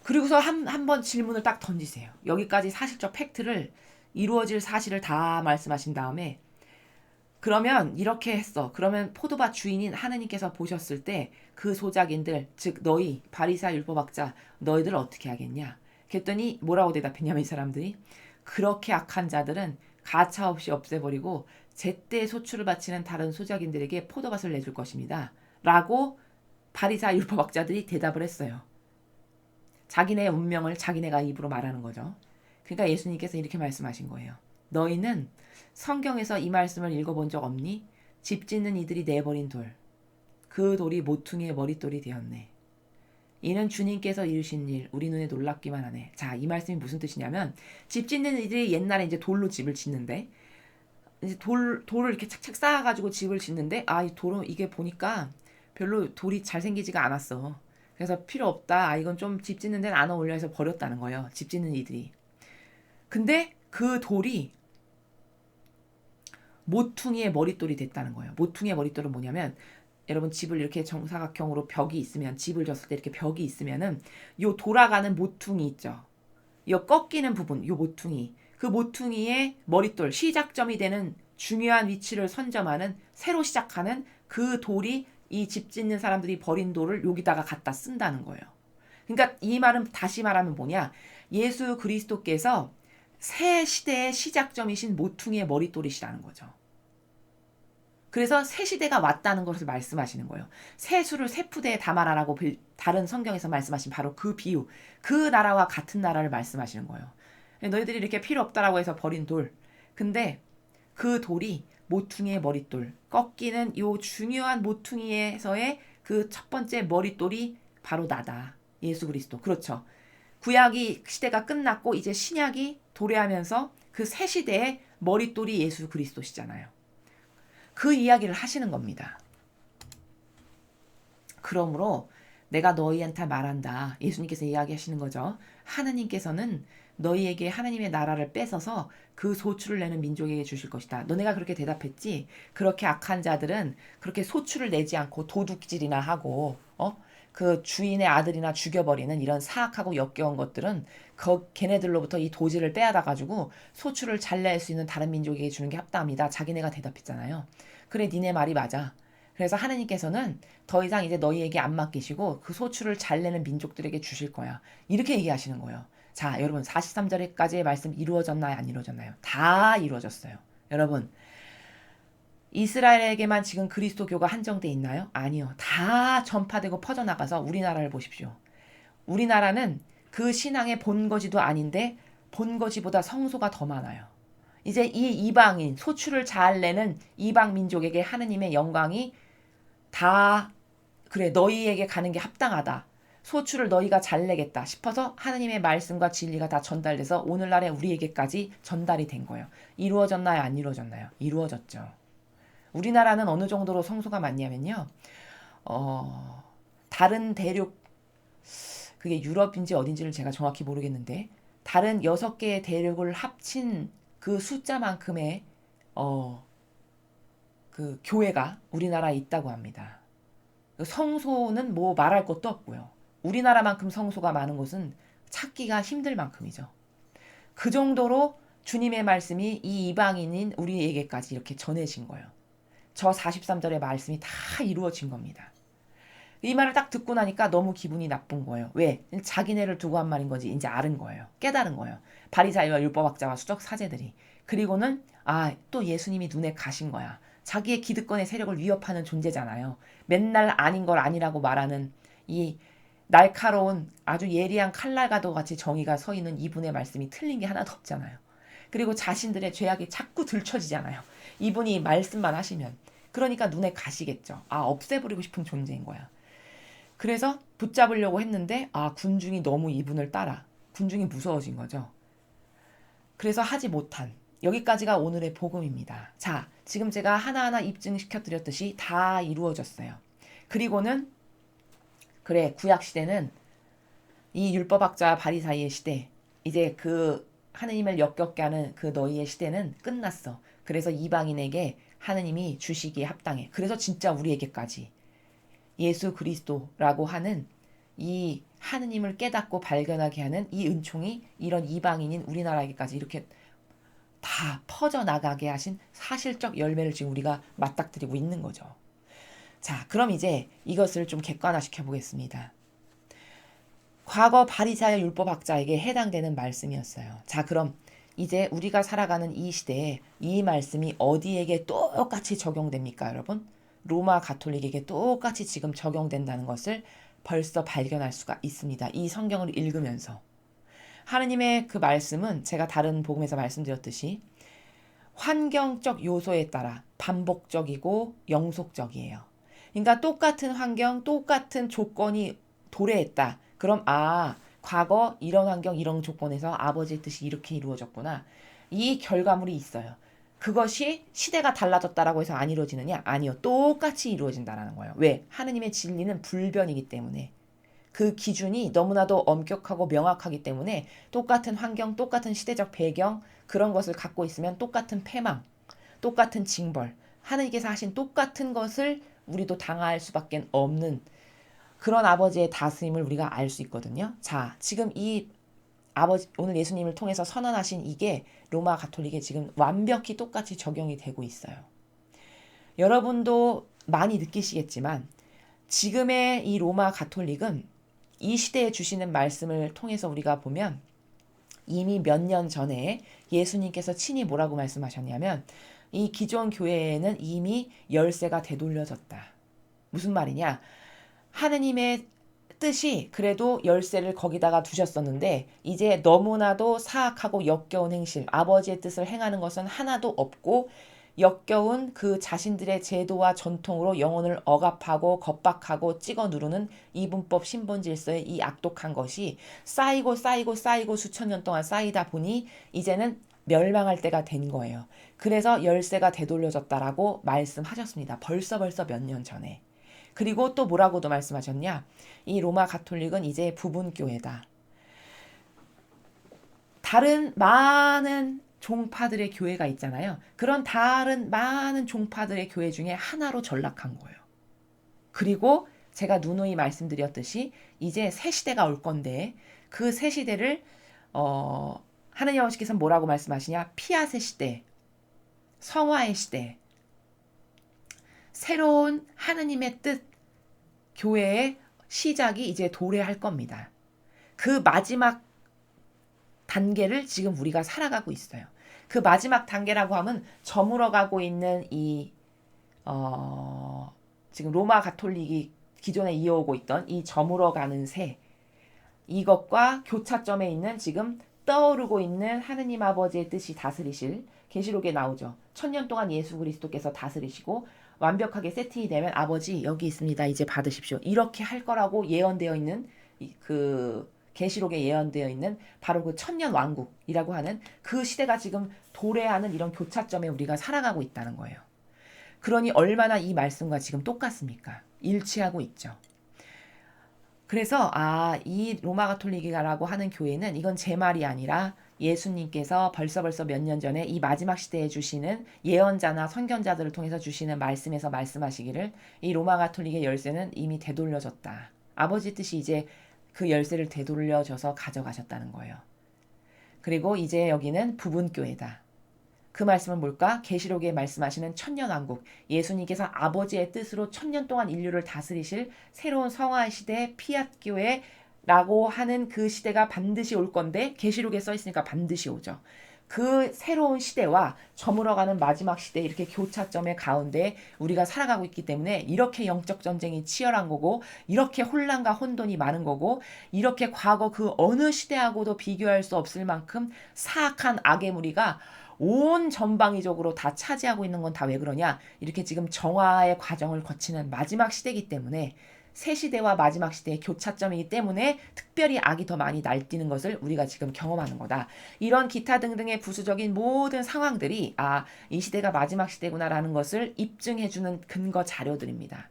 그리고서 한 번 질문을 딱 던지세요. 여기까지 사실적 팩트를 이루어질 사실을 다 말씀하신 다음에 그러면 이렇게 했어. 그러면 포도밭 주인인 하느님께서 보셨을 때 그 소작인들, 즉 너희 바리사 율법학자 너희들 어떻게 하겠냐? 그랬더니 뭐라고 대답했냐면 이 사람들이 그렇게 악한 자들은 가차없이 없애버리고 제때 소출을 바치는 다른 소작인들에게 포도밭을 내줄 것입니다. 라고 바리사 율법학자들이 대답을 했어요. 자기네 운명을 자기네가 입으로 말하는 거죠. 그러니까 예수님께서 이렇게 말씀하신 거예요. 너희는 성경에서 이 말씀을 읽어본 적 없니? 집 짓는 이들이 내버린 돌. 그 돌이 모퉁이의 머릿돌이 되었네. 이는 주님께서 이루신 일, 우리 눈에 놀랍기만 하네. 자, 이 말씀이 무슨 뜻이냐면 집 짓는 이들이 옛날에 이제 돌로 집을 짓는데 이제 돌을 이렇게 착착 쌓아가지고 집을 짓는데 이 돌은 이게 보니까 별로 돌이 잘생기지가 않았어. 그래서 필요 없다. 이건 좀 집 짓는 데는 안 어울려 해서 버렸다는 거예요. 집 짓는 이들이. 근데 그 돌이 모퉁이의 머릿돌이 됐다는 거예요. 모퉁이의 머릿돌은 뭐냐면 여러분 집을 이렇게 정사각형으로 벽이 있으면 집을 졌을 때 이렇게 벽이 있으면은 요 돌아가는 모퉁이 있죠. 요 꺾이는 부분, 요 모퉁이. 그 모퉁이의 머릿돌, 시작점이 되는 중요한 위치를 선점하는 새로 시작하는 그 돌이 이 집 짓는 사람들이 버린 돌을 여기다가 갖다 쓴다는 거예요. 그러니까 이 말은 다시 말하면 뭐냐? 예수 그리스도께서 새 시대의 시작점이신 모퉁이의 머릿돌이시라는 거죠. 그래서 새 시대가 왔다는 것을 말씀하시는 거예요. 새 수를 새 푸대에 담아라라고 다른 성경에서 말씀하신 바로 그 비유, 그 나라와 같은 나라를 말씀하시는 거예요. 너희들이 이렇게 필요 없다라고 해서 버린 돌. 근데 그 돌이 모퉁이의 머릿돌, 꺾이는 요 중요한 모퉁이에서의 그 첫 번째 머릿돌이 바로 나다. 예수 그리스도. 그렇죠. 구약이 시대가 끝났고 이제 신약이 도래하면서 그 새 시대의 머릿돌이 예수 그리스도시잖아요. 그 이야기를 하시는 겁니다. 그러므로 내가 너희한테 말한다. 예수님께서 이야기하시는 거죠. 하느님께서는 너희에게 하나님의 나라를 뺏어서 그 소출을 내는 민족에게 주실 것이다. 너네가 그렇게 대답했지? 그렇게 악한 자들은 그렇게 소출을 내지 않고 도둑질이나 하고 그 주인의 아들이나 죽여버리는 이런 사악하고 역겨운 것들은 걔네들로부터 이 도지를 빼앗아 가지고 소출을 잘 낼 수 있는 다른 민족에게 주는 게 합당합니다. 자기네가 대답했잖아요. 그래 니네 말이 맞아. 그래서 하느님께서는 더 이상 이제 너희에게 안 맡기시고 그 소출을 잘 내는 민족들에게 주실 거야. 이렇게 얘기하시는 거예요. 자, 여러분 43절까지의 말씀 이루어졌나요? 안 이루어졌나요? 다 이루어졌어요. 여러분 이스라엘에게만 지금 그리스도교가 한정돼 있나요? 아니요. 다 전파되고 퍼져나가서 우리나라를 보십시오. 우리나라는 그 신앙의 본거지도 아닌데 본거지보다 성소가 더 많아요. 이제 이 이방인, 소출을 잘 내는 이방 민족에게 하느님의 영광이 다 그래 너희에게 가는 게 합당하다. 소출을 너희가 잘 내겠다 싶어서 하느님의 말씀과 진리가 다 전달돼서 오늘날의 우리에게까지 전달이 된 거예요. 이루어졌나요? 안 이루어졌나요? 이루어졌죠. 우리나라는 어느 정도로 성소가 많냐면요. 다른 대륙, 그게 유럽인지 어딘지를 제가 정확히 모르겠는데 다른 6개의 대륙을 합친 그 숫자만큼의 그 교회가 우리나라에 있다고 합니다. 성소는 뭐 말할 것도 없고요. 우리나라만큼 성소가 많은 곳은 찾기가 힘들 만큼이죠. 그 정도로 주님의 말씀이 이 이방인인 우리에게까지 이렇게 전해진 거예요. 저 43절의 말씀이 다 이루어진 겁니다. 이 말을 딱 듣고 나니까 너무 기분이 나쁜 거예요. 왜? 자기네를 두고 한 말인 거지. 이제 알은 거예요. 깨달은 거예요. 바리사이와 율법학자와 수적 사제들이. 그리고는 또 예수님이 눈에 가신 거야. 자기의 기득권의 세력을 위협하는 존재잖아요. 맨날 아닌 걸 아니라고 말하는 이 날카로운 아주 예리한 칼날과도 같이 정의가 서 있는 이분의 말씀이 틀린 게 하나도 없잖아요. 그리고 자신들의 죄악이 자꾸 들춰지잖아요. 이분이 말씀만 하시면. 그러니까 눈에 가시겠죠. 없애버리고 싶은 존재인 거야. 그래서 붙잡으려고 했는데 군중이 너무 이분을 따라. 군중이 무서워진 거죠. 그래서 하지 못한. 여기까지가 오늘의 복음입니다. 자, 지금 제가 하나하나 입증시켜 드렸듯이 다 이루어졌어요. 그리고는 그래 구약시대는 이 율법학자 바리사이의 시대, 이제 그 하느님을 역겹게 하는 그 너희의 시대는 끝났어. 그래서 이방인에게 하느님이 주시기에 합당해. 그래서 진짜 우리에게까지 예수 그리스도라고 하는 이 하느님을 깨닫고 발견하게 하는 이 은총이 이런 이방인인 우리나라에게까지 이렇게 다 퍼져나가게 하신 사실적 열매를 지금 우리가 맞닥뜨리고 있는 거죠. 자, 그럼 이제 이것을 좀 객관화시켜 보겠습니다. 과거 바리사의 율법학자에게 해당되는 말씀이었어요. 자, 그럼 이제 우리가 살아가는 이 시대에 이 말씀이 어디에게 똑같이 적용됩니까, 여러분? 로마 가톨릭에게 똑같이 지금 적용된다는 것을 벌써 발견할 수가 있습니다. 이 성경을 읽으면서. 하느님의 그 말씀은 제가 다른 복음에서 말씀드렸듯이 환경적 요소에 따라 반복적이고 영속적이에요. 그러니까 똑같은 환경, 똑같은 조건이 도래했다. 그럼 과거 이런 환경, 이런 조건에서 아버지의 뜻이 이렇게 이루어졌구나. 이 결과물이 있어요. 그것이 시대가 달라졌다라고 해서 안 이루어지느냐? 아니요. 똑같이 이루어진다라는 거예요. 왜? 하느님의 진리는 불변이기 때문에. 그 기준이 너무나도 엄격하고 명확하기 때문에 똑같은 환경, 똑같은 시대적 배경, 그런 것을 갖고 있으면 똑같은 패망, 똑같은 징벌, 하느님께서 하신 똑같은 것을 우리도 당할 수밖에 없는 그런 아버지의 다스림을 우리가 알 수 있거든요. 자, 지금 이 아버지, 오늘 예수님을 통해서 선언하신 이게 로마 가톨릭에 지금 완벽히 똑같이 적용이 되고 있어요. 여러분도 많이 느끼시겠지만 지금의 이 로마 가톨릭은 이 시대에 주시는 말씀을 통해서 우리가 보면 이미 몇 년 전에 예수님께서 친히 뭐라고 말씀하셨냐면 이 기존 교회에는 이미 열쇠가 되돌려졌다. 무슨 말이냐? 하느님의 뜻이 그래도 열쇠를 거기다가 두셨었는데 이제 너무나도 사악하고 역겨운 행실, 아버지의 뜻을 행하는 것은 하나도 없고 역겨운 그 자신들의 제도와 전통으로 영혼을 억압하고 겁박하고 찍어 누르는 이분법 신분 질서의 이 악독한 것이 쌓이고 수천 년 동안 쌓이다 보니 이제는 멸망할 때가 된 거예요. 그래서 열쇠가 되돌려졌다라고 말씀하셨습니다. 벌써 몇 년 전에. 그리고 또 뭐라고도 말씀하셨냐? 이 로마 가톨릭은 이제 부분교회다. 다른 많은 종파들의 교회가 있잖아요. 그런 다른 많은 종파들의 교회 중에 하나로 전락한 거예요. 그리고 제가 누누이 말씀드렸듯이 이제 새 시대가 올 건데 그 새 시대를 하느님 아버지께서는 뭐라고 말씀하시냐? 피아세 시대, 성화의 시대, 새로운 하느님의 뜻, 교회의 시작이 이제 도래할 겁니다. 그 마지막 단계를 지금 우리가 살아가고 있어요. 그 마지막 단계라고 하면 저물어가고 있는 이 지금 로마 가톨릭이 기존에 이어오고 있던 이 저물어 가는 새, 이것과 교차점에 있는 지금 떠오르고 있는 하느님 아버지의 뜻이 다스리실, 계시록에 나오죠. 1000년 동안 예수 그리스도께서 다스리시고 완벽하게 세팅이 되면 아버지 여기 있습니다. 이제 받으십시오. 이렇게 할 거라고 예언되어 있는 그 계시록에 예언되어 있는 바로 그 천년 왕국이라고 하는 그 시대가 지금 도래하는 이런 교차점에 우리가 살아가고 있다는 거예요. 그러니 얼마나 이 말씀과 지금 똑같습니까? 일치하고 있죠. 그래서 이 로마 가톨릭이라고 하는 교회는 이건 제 말이 아니라 예수님께서 벌써 몇 년 전에 이 마지막 시대에 주시는 예언자나 선견자들을 통해서 주시는 말씀에서 말씀하시기를 이 로마 가톨릭의 열쇠는 이미 되돌려졌다. 아버지 뜻이 이제 그 열쇠를 되돌려줘서 가져가셨다는 거예요. 그리고 이제 여기는 부분교회다. 그 말씀은 뭘까? 계시록에 말씀하시는 천년왕국, 예수님께서 아버지의 뜻으로 1000년 동안 인류를 다스리실 새로운 성화의 시대 피앗교회라고 하는 그 시대가 반드시 올 건데 계시록에 써 있으니까 반드시 오죠. 그 새로운 시대와 저물어가는 마지막 시대 이렇게 교차점의 가운데 우리가 살아가고 있기 때문에 이렇게 영적 전쟁이 치열한 거고 이렇게 혼란과 혼돈이 많은 거고 이렇게 과거 그 어느 시대하고도 비교할 수 없을 만큼 사악한 악의 무리가 온 전방위적으로 다 차지하고 있는 건 다 왜 그러냐? 이렇게 지금 정화의 과정을 거치는 마지막 시대이기 때문에 새 시대와 마지막 시대의 교차점이기 때문에 특별히 악이 더 많이 날뛰는 것을 우리가 지금 경험하는 거다. 이런 기타 등등의 부수적인 모든 상황들이 이 시대가 마지막 시대구나라는 것을 입증해주는 근거 자료들입니다.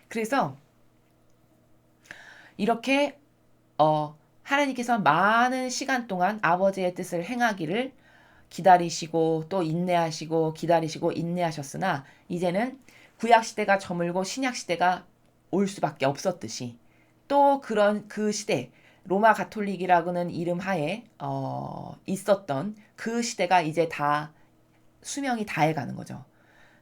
그래서 이렇게 하나님께서 많은 시간 동안 아버지의 뜻을 행하기를 기다리시고 또 인내하시고 기다리시고 인내하셨으나 이제는 구약시대가 저물고 신약시대가 올 수밖에 없었듯이 또 그런 그 시대 로마 가톨릭이라고는 이름 하에 있었던 그 시대가 이제 다 수명이 다해가는 거죠.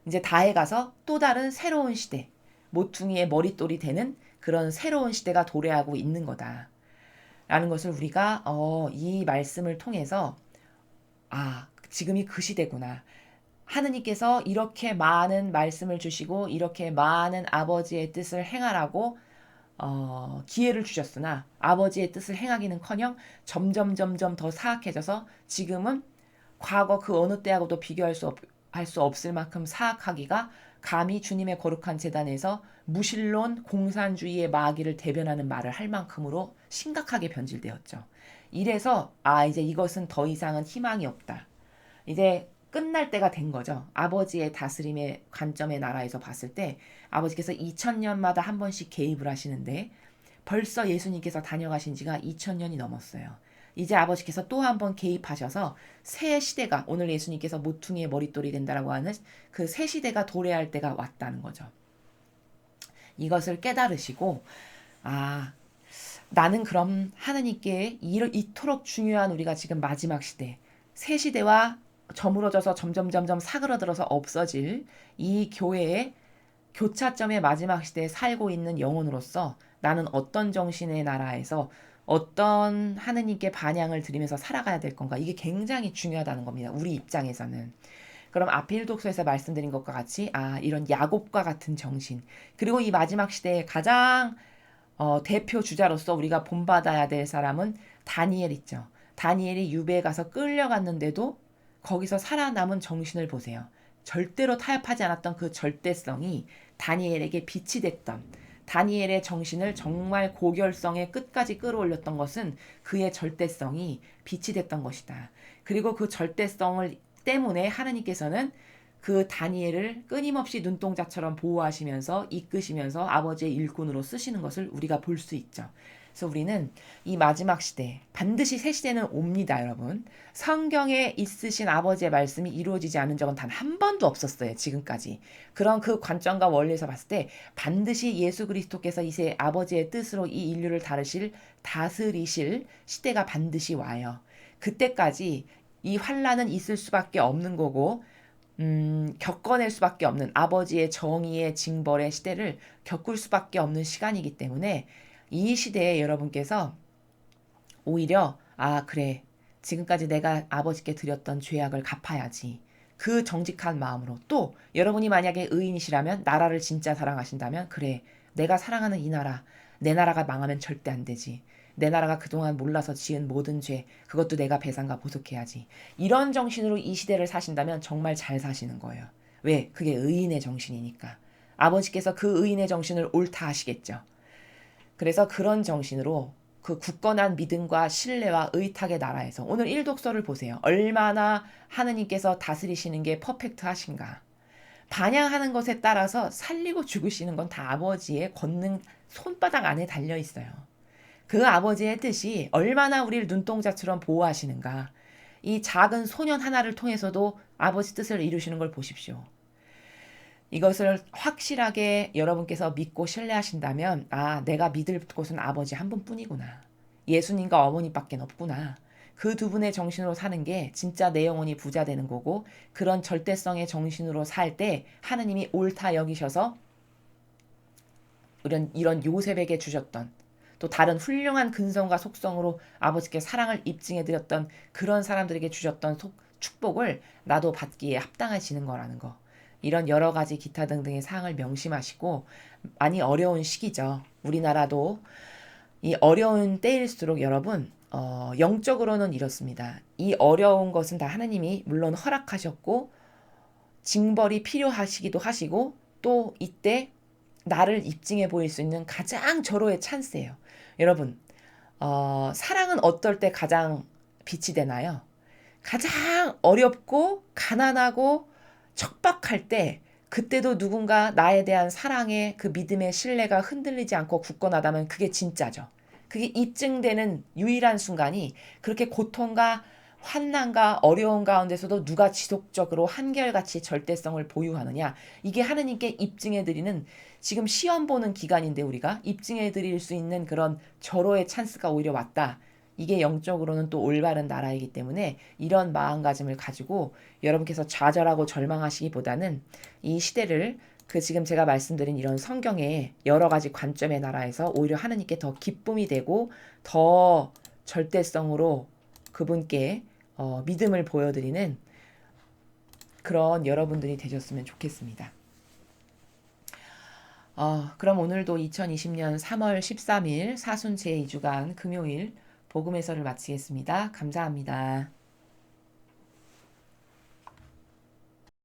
이제 다해가서 또 다른 새로운 시대 모퉁이의 머릿돌이 되는 그런 새로운 시대가 도래하고 있는 거다 라는 것을 우리가 이 말씀을 통해서 지금이 그 시대구나. 하느님께서 이렇게 많은 말씀을 주시고 이렇게 많은 아버지의 뜻을 행하라고 기회를 주셨으나 아버지의 뜻을 행하기는커녕 점점 더 사악해져서 지금은 과거 그 어느 때하고도 비교할 수 없을 만큼 사악하기가 감히 주님의 거룩한 제단에서 무신론 공산주의의 마귀를 대변하는 말을 할 만큼으로 심각하게 변질되었죠. 이래서 이제 이것은 더 이상은 희망이 없다. 이제 끝날 때가 된 거죠. 아버지의 다스림의 관점의 나라에서 봤을 때 아버지께서 2000년마다 한 번씩 개입을 하시는데 벌써 예수님께서 다녀가신 지가 2000년이 넘었어요. 이제 아버지께서 또 한 번 개입하셔서 새 시대가 오늘 예수님께서 모퉁이의 머릿돌이 된다라고 하는 그 새 시대가 도래할 때가 왔다는 거죠. 이것을 깨달으시고 나는 그럼 하느님께 이토록 중요한 우리가 지금 마지막 시대 새 시대와 저물어져서 점점 사그러들어서 없어질 이 교회의 교차점의 마지막 시대에 살고 있는 영혼으로서 나는 어떤 정신의 나라에서 어떤 하느님께 반향을 드리면서 살아가야 될 건가. 이게 굉장히 중요하다는 겁니다. 우리 입장에서는. 그럼 앞에 1독서에서 말씀드린 것과 같이 이런 야곱과 같은 정신 그리고 이 마지막 시대에 가장 대표 주자로서 우리가 본받아야 될 사람은 다니엘 있죠. 다니엘이 유배에 가서 끌려갔는데도 거기서 살아남은 정신을 보세요. 절대로 타협하지 않았던 그 절대성이 다니엘에게 빛이 됐던 다니엘의 정신을 정말 고결성의 끝까지 끌어올렸던 것은 그의 절대성이 빛이 됐던 것이다. 그리고 그 절대성을 때문에 하나님께서는 그 다니엘을 끊임없이 눈동자처럼 보호하시면서 이끄시면서 아버지의 일꾼으로 쓰시는 것을 우리가 볼 수 있죠. 그래서 우리는 이 마지막 시대 반드시 새 시대는 옵니다. 여러분 성경에 있으신 아버지의 말씀이 이루어지지 않은 적은 단 한 번도 없었어요. 지금까지. 그런 그 관점과 원리에서 봤을 때 반드시 예수 그리스도께서 이제 아버지의 뜻으로 이 인류를 다스리실 시대가 반드시 와요. 그때까지 이 환란은 있을 수밖에 없는 거고 겪어낼 수밖에 없는 아버지의 정의의 징벌의 시대를 겪을 수밖에 없는 시간이기 때문에 이 시대에 여러분께서 오히려 그래 지금까지 내가 아버지께 드렸던 죄악을 갚아야지. 그 정직한 마음으로 또 여러분이 만약에 의인이시라면 나라를 진짜 사랑하신다면 그래 내가 사랑하는 이 나라 내 나라가 망하면 절대 안 되지. 내 나라가 그동안 몰라서 지은 모든 죄 그것도 내가 배상과 보속해야지. 이런 정신으로 이 시대를 사신다면 정말 잘 사시는 거예요. 왜? 그게 의인의 정신이니까. 아버지께서 그 의인의 정신을 옳다 하시겠죠. 그래서 그런 정신으로 그 굳건한 믿음과 신뢰와 의탁의 나라에서 오늘 일독서를 보세요. 얼마나 하느님께서 다스리시는 게 퍼펙트 하신가. 반향하는 것에 따라서 살리고 죽으시는 건 다 아버지의 권능 손바닥 안에 달려 있어요. 그 아버지의 뜻이 얼마나 우리를 눈동자처럼 보호하시는가. 이 작은 소년 하나를 통해서도 아버지 뜻을 이루시는 걸 보십시오. 이것을 확실하게 여러분께서 믿고 신뢰하신다면 아 내가 믿을 곳은 아버지 한 분뿐이구나. 예수님과 어머니밖에 없구나. 그 두 분의 정신으로 사는 게 진짜 내 영혼이 부자 되는 거고 그런 절대성의 정신으로 살 때 하느님이 옳다 여기셔서 이런 요셉에게 주셨던 또 다른 훌륭한 근성과 속성으로 아버지께 사랑을 입증해 드렸던 그런 사람들에게 주셨던 축복을 나도 받기에 합당해지는 거라는 거. 이런 여러 가지 기타 등등의 사항을 명심하시고 많이 어려운 시기죠. 우리나라도 이 어려운 때일수록 여러분 영적으로는 이렇습니다. 이 어려운 것은 다 하나님이 물론 허락하셨고 징벌이 필요하시기도 하시고 또 이때 나를 입증해 보일 수 있는 가장 절호의 찬스예요. 여러분 사랑은 어떨 때 가장 빛이 되나요? 가장 어렵고 가난하고 척박할 때 그때도 누군가 나에 대한 사랑의 그 믿음의 신뢰가 흔들리지 않고 굳건하다면 그게 진짜죠. 그게 입증되는 유일한 순간이 그렇게 고통과 환난과 어려운 가운데서도 누가 지속적으로 한결같이 절대성을 보유하느냐. 이게 하느님께 입증해드리는 지금 시험 보는 기간인데 우리가 입증해드릴 수 있는 그런 절호의 찬스가 오히려 왔다. 이게 영적으로는 또 올바른 나라이기 때문에 이런 마음가짐을 가지고 여러분께서 좌절하고 절망하시기보다는 이 시대를 그 지금 제가 말씀드린 이런 성경의 여러 가지 관점의 나라에서 오히려 하느님께 더 기쁨이 되고 더 절대성으로 그분께 믿음을 보여드리는 그런 여러분들이 되셨으면 좋겠습니다. 그럼 오늘도 2020년 3월 13일 사순 제2주간 금요일 복음 해설을 마치겠습니다. 감사합니다.